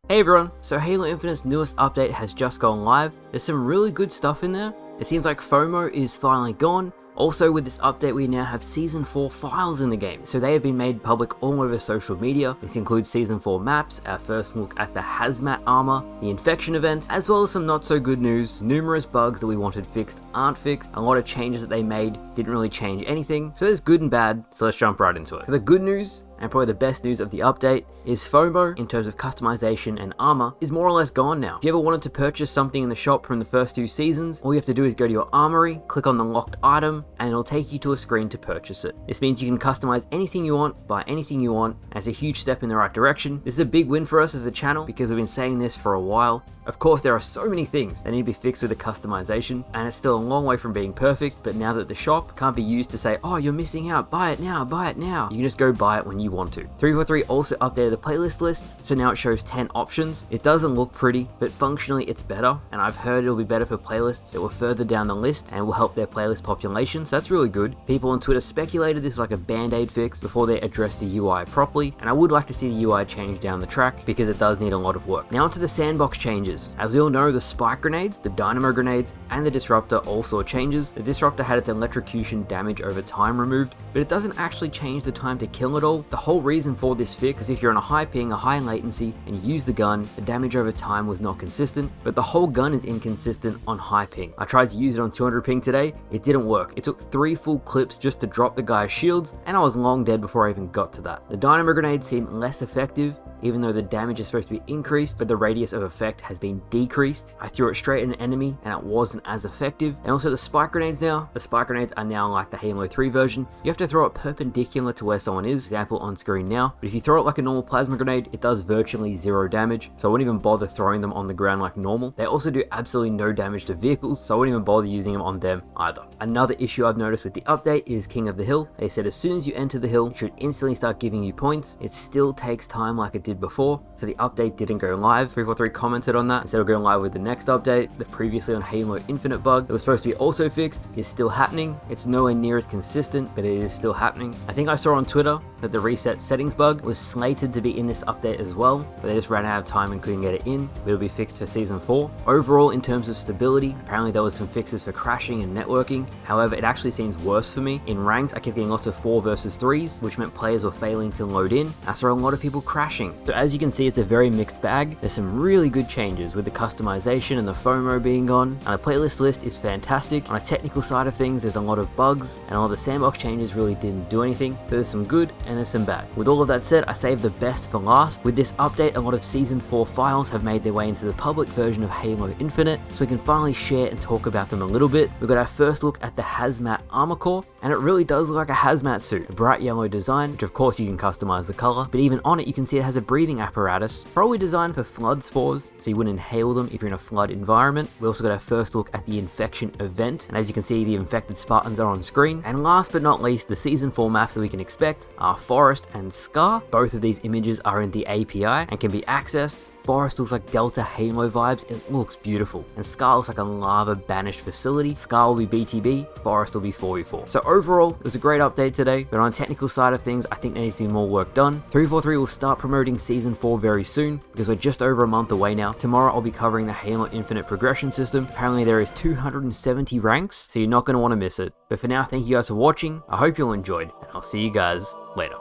Hey everyone, so Halo Infinite's newest update has just gone live. There's some really good stuff in there. It seems like FOMO is finally gone. Also, with this update, we now have Season 4 files in the game, so they have been made public all over social media. This includes Season 4 maps, our first look at the hazmat armor, the infection event, as well as some not so good news. Numerous bugs that we wanted fixed aren't fixed, a lot of changes that they made didn't really change anything, so there's good and bad, so let's jump right into it. So the good news, and probably the best news of the update, is FOMO, in terms of customization and armor, is more or less gone now. If you ever wanted to purchase something in the shop from the first 2 seasons, all you have to do is go to your armory, click on the locked item, and it'll take you to a screen to purchase it. This means you can customize anything you want, buy anything you want, and it's a huge step in the right direction. This is a big win for us as a channel because we've been saying this for a while. Of course, there are so many things that need to be fixed with the customization, and it's still a long way from being perfect, but now that the shop can't be used to say, oh, you're missing out, buy it now, buy it now. You can just go buy it when you want to. 343 also updated the playlist list, so now it shows 10 options. It doesn't look pretty, but functionally it's better, and I've heard it'll be better for playlists that were further down the list and will help their playlist population, so that's really good. People on Twitter speculated this is like a band-aid fix before they address the UI properly, and I would like to see the UI change down the track because it does need a lot of work. Now onto the sandbox changes. As we all know, the spike grenades, the dynamo grenades, and the disruptor all saw changes. The disruptor had its electrocution damage over time removed, but it doesn't actually change the time to kill at all. The whole reason for this fix is if you're on a high ping, a high latency, and you use the gun, the damage over time was not consistent, but the whole gun is inconsistent on high ping. I tried to use it on 200 ping today, it didn't work. It took 3 full clips just to drop the guy's shields, and I was long dead before I even got to that. The dynamo grenades seem less effective, even though the damage is supposed to be increased, but the radius of effect has been decreased. I threw it straight at an enemy and it wasn't as effective. And also the spike grenades now. The spike grenades are now like the Halo 3 version. You have to throw it perpendicular to where someone is, example on screen now. But if you throw it like a normal plasma grenade, it does virtually 0 damage. So I wouldn't even bother throwing them on the ground like normal. They also do absolutely no damage to vehicles, so I wouldn't even bother using them on them either. Another issue I've noticed with the update is King of the Hill. They said as soon as you enter the hill, it should instantly start giving you points. It still takes time like it did before, so the update didn't go live. 343 commented on that. Instead of going live with the next update, the previously on Halo Infinite bug that was supposed to be also fixed is still happening. It's nowhere near as consistent, but it is still happening. I think I saw on Twitter that the reset settings bug was slated to be in this update as well, but they just ran out of time and couldn't get it in, but it'll be fixed for Season 4. Overall, in terms of stability, apparently there was some fixes for crashing and networking. However, it actually seems worse for me. In ranked, I kept getting lots of 4 versus 3s, which meant players were failing to load in. I saw a lot of people crashing. So as you can see, it's a very mixed bag. There's some really good changes with the customization and the FOMO being gone, and the playlist list is fantastic. On a technical side of things, there's a lot of bugs, and a lot of the sandbox changes really didn't do anything. So there's some good and there's some bad. With all of that said, I saved the best for last. With this update, a lot of Season 4 files have made their way into the public version of Halo Infinite, so we can finally share and talk about them a little bit. We've got our first look at the hazmat armor core, and it really does look like a hazmat suit. A bright yellow design, which of course you can customize the color, but even on it you can see it has a breathing apparatus, probably designed for flood spores, so you wouldn't inhale them if you're in a flood environment. We also got our first look at the infection event, and as you can see, the infected Spartans are on screen. And last but not least, the Season 4 maps that we can expect are Forest and Scar. Both of these images are in the API and can be accessed. Forest looks like Delta Halo vibes, it looks beautiful. And Scar looks like a lava banished facility. Scar will be BTB, Forest will be 4v4. So overall, it was a great update today, but on the technical side of things, I think there needs to be more work done. 343 will start promoting Season 4 very soon, because we're just over a month away now. Tomorrow I'll be covering the Halo Infinite progression system. Apparently there is 270 ranks, so you're not going to want to miss it. But for now, thank you guys for watching, I hope you all enjoyed, and I'll see you guys later.